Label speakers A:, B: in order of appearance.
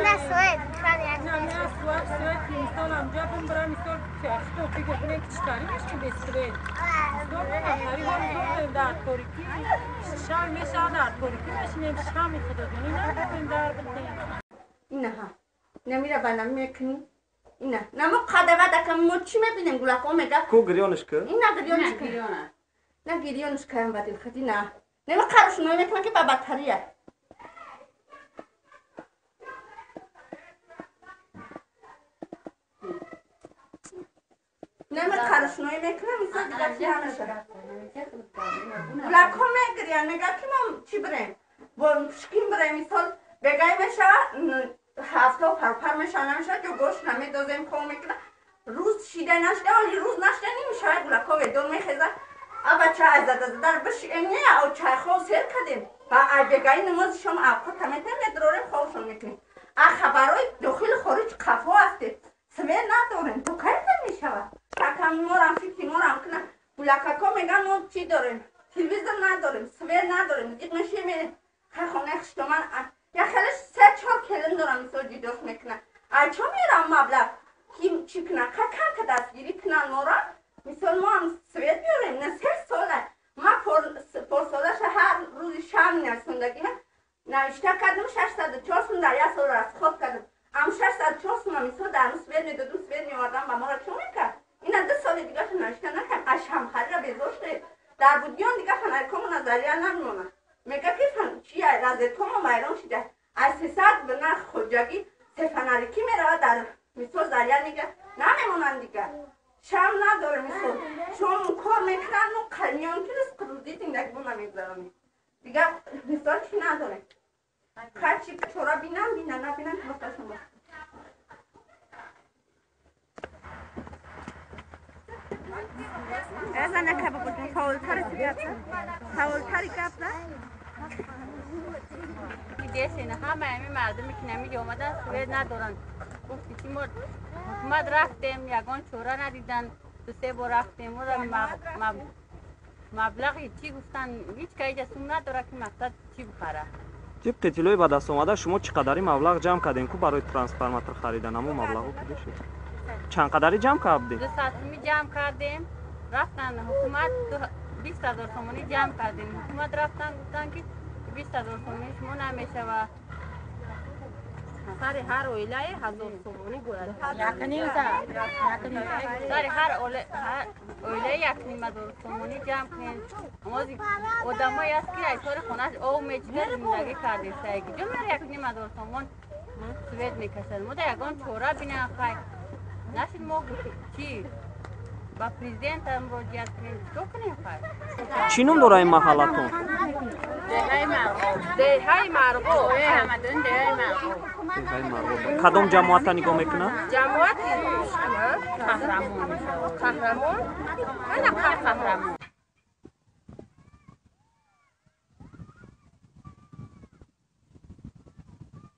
A: نه سوئد شاید یک
B: نه سوئد که مثال همجا بون برای مثال که اشتو که گفتنه که چکاری میشتی به سوئد آخری حال در ترکی شام میشه در ترکی میشنیم شام خدا دونی نمیتونیم در بکنیم
C: اینه ها نمیره بنام میکنی اینه نمو قدوه دکم مو چی میبینیم گلاکو میگه
D: کو گریانش که؟
C: این نه گریانش که نه گریانش که هم بدیل خدی نه نمی قرش نوی میکنه که بابتریه نمی قرش نوی میکنه مثل دیگه چی همشه گلاکو میگریان میگه که ما چی بریم با شکیم بریم مثال بگای میشه هفته پرپر میشه نمیشه که گوشت نمیدازیم که میکنه روز شیده نشده ولی روز نشده نمیشه گلاکو دور میخیزه اما چه از در بشینی او چای خو سر کردیم و بگای نماز شما افکار تمیته میداریم خوشون میکنیم خبرای داخل خارج قفا هستی سویر نداریم تو کاری نمیشه تکم مورم فکری مورم کنه گلاکو میگن ما چی داریم تلویزیون نداریم سویر نداریم دیگه نشیم خونه خشتمان یا خیلیش 3-4 کلن دارم مثل جیدوش میکنه ای چون میرم مبلغ کی چی کنه که دستگیری کنن مورا مثل ما هم سوید بیاریم نه 3 ساله ما پر سالش هر روز شام نرسوندگی نوشته کردم 604 در یک سال راست خود کردم ام 604 مثل در اون سوید میدادم سوید میوردم و ما را چون میکرد اینا 2 سال دیگه نوشته نکردم اشم خرید را بزرشته در بودیان دیگه فنرکم نظریه نمیمونه میگه که چیه رازتون و میرون شده از 300 به نرخ خودجاگی سفنرکی میره در مثل زریه میگه نمیمونن دیگه شام نداره مثل چون کار میکنن و قلیان که روزی زندگی بو نمیگذارم دیگه مثل چی نداره خرچی که چورا بینن نبینن که بختاشون باشه ازا نکه بگوشن فاولتر فاولتری گفت نه
E: دیسین همه مردمی که نمیگه اومدن سوید ندارن گفتی که ما حکومت رفتیم یگان چوره ندیدن 2-3 بار رفتیم مبلغی چی گفتن هیچ که ایجا سوم نداره که مقصد چی بخره
D: جب قتلوی به دست اومده شما چقدری مبلغ جمع کردین که برای ترانسفورماتور خریدن اما مبلغو کده شد چند قدری جمع کردین
E: 2 ساعتی جمع کردیم رفتن حکومت 20,000 تومانی جمع کردیم حکومت رفتن گفتن که 20,000 تومانی شما نمیشه و سر هر اویله 1,000 تومانی گوید سر هر اویله 1,500 تومانی جمع کنید اما آدمایی است که ایطور خونش او میچنه زندگی کرده سایگی جو میره 1,500 تومان سوید میکشد ما در یکان چوره بینه خواهی نشید ما چی با پریزیدنت هم مراجعت کنیم چطور کنیم خواهی
D: چی نام داره این محلتون؟
E: دههای مرغو همدون دههای مرغو
D: کدام جماعت نگاه میکنن؟
E: جماعت قهرمان قهرمان؟ نه قهرمان